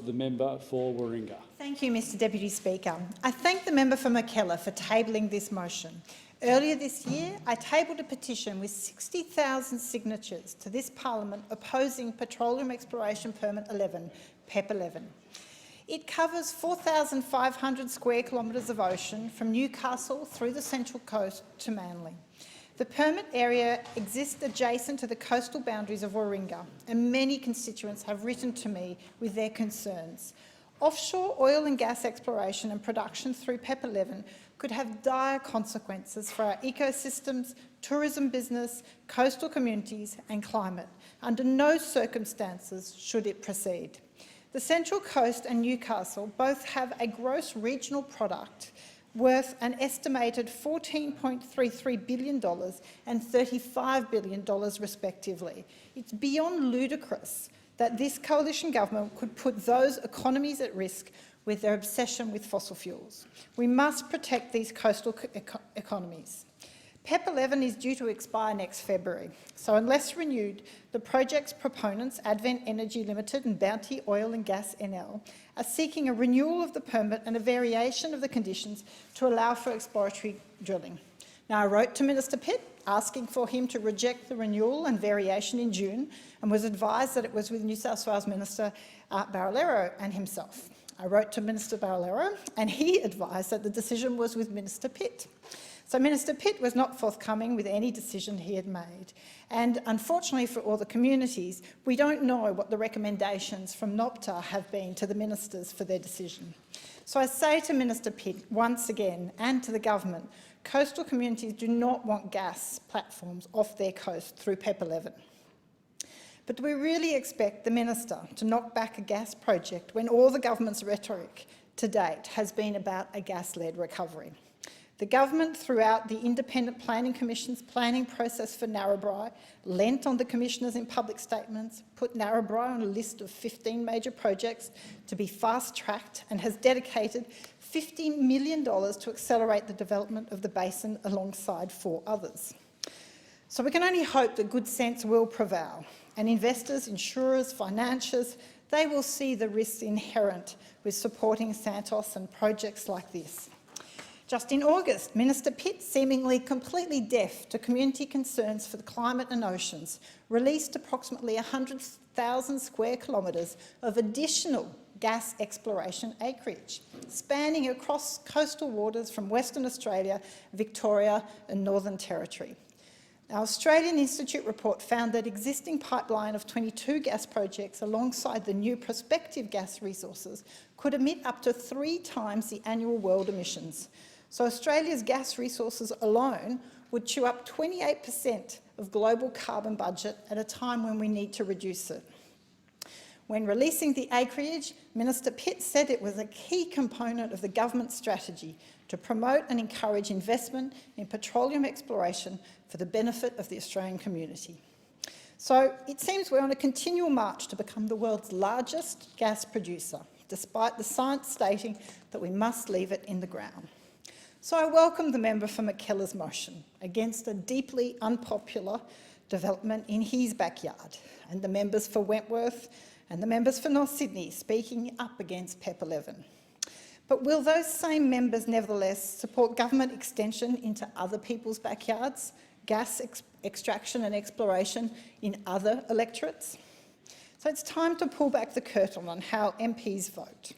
the member for Warringah. Thank you, Mr Deputy Speaker. I thank the member for Mackellar for tabling this motion. Earlier this year, I tabled a petition with 60,000 signatures to this parliament opposing Petroleum Exploration Permit 11, PEP 11. It covers 4,500 square kilometres of ocean from Newcastle through the Central Coast to Manly. The permit area exists adjacent to the coastal boundaries of Warringah, and many constituents have written to me with their concerns. Offshore oil and gas exploration and production through PEP 11 could have dire consequences for our ecosystems, tourism business, coastal communities and climate. Under no circumstances should it proceed. The Central Coast and Newcastle both have a gross regional product worth an estimated $14.33 billion and $35 billion respectively. It's beyond ludicrous that this coalition government could put those economies at risk with their obsession with fossil fuels. We must protect these coastal economies. PEP 11 is due to expire next February, so unless renewed, the project's proponents, Advent Energy Limited and Bounty Oil and Gas NL, are seeking a renewal of the permit and a variation of the conditions to allow for exploratory drilling. Now, I wrote to Minister Pitt asking for him to reject the renewal and variation in June and was advised that it was with New South Wales Minister Barilaro and himself. I wrote to Minister Barilaro and he advised that the decision was with Minister Pitt. So Minister Pitt was not forthcoming with any decision he had made. And unfortunately for all the communities, we don't know what the recommendations from NOPTA have been to the ministers for their decision. So I say to Minister Pitt once again, and to the government, coastal communities do not want gas platforms off their coast through PEP 11. But do we really expect the minister to knock back a gas project when all the government's rhetoric to date has been about a gas-led recovery? The government, throughout the Independent Planning Commission's planning process for Narrabri, lent on the commissioners in public statements, put Narrabri on a list of 15 major projects to be fast-tracked and has dedicated $50 million to accelerate the development of the basin alongside 4 others. So we can only hope that good sense will prevail, and investors, insurers, financiers, they will see the risks inherent with supporting Santos and projects like this. Just in August, Minister Pitt, seemingly completely deaf to community concerns for the climate and oceans, released approximately 100,000 square kilometres of additional gas exploration acreage, spanning across coastal waters from Western Australia, Victoria and Northern Territory. Our Australian Institute report found that existing pipeline of 22 gas projects alongside the new prospective gas resources could emit up to 3 times the annual world emissions. So Australia's gas resources alone would chew up 28% of global carbon budget at a time when we need to reduce it. When releasing the acreage, Minister Pitt said it was a key component of the government's strategy to promote and encourage investment in petroleum exploration for the benefit of the Australian community. So it seems we're on a continual march to become the world's largest gas producer, despite the science stating that we must leave it in the ground. So I welcome the member for Mackellar's motion against a deeply unpopular development in his backyard, and the members for Wentworth and the members for North Sydney speaking up against PEP 11. But will those same members nevertheless support government extension into other people's backyards, gas extraction and exploration in other electorates? So it's time to pull back the curtain on how MPs vote.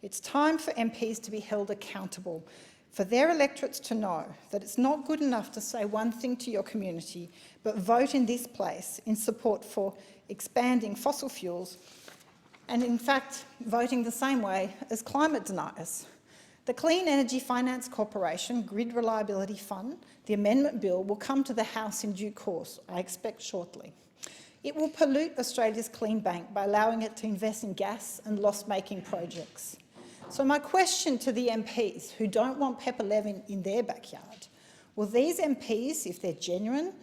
It's time for MPs to be held accountable, for their electorates to know that it's not good enough to say one thing to your community, but vote in this place in support for expanding fossil fuels and, in fact, voting the same way as climate deniers. The Clean Energy Finance Corporation Grid Reliability Fund, the amendment bill, will come to the House in due course, I expect shortly. It will pollute Australia's clean bank by allowing it to invest in gas and loss-making projects. So my question to the MPs who don't want PEP 11 in their backyard, will these MPs, if they're genuine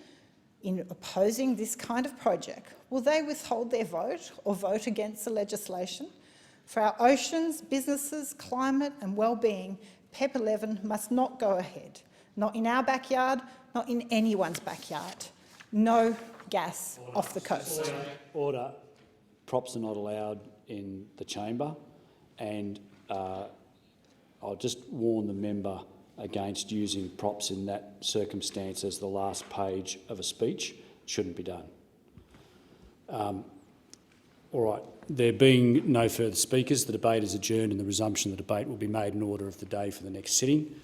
in opposing this kind of project, will they withhold their vote or vote against the legislation? For our oceans, businesses, climate and well-being, PEP 11 must not go ahead. Not in our backyard, not in anyone's backyard. No gas off the coast. Order. Props are not allowed in the chamber. and I'll just warn the member against using props in that circumstance as the last page of a speech. It shouldn't be done. All right. There being no further speakers, the debate is adjourned and the resumption of the debate will be made in order of the day for the next sitting.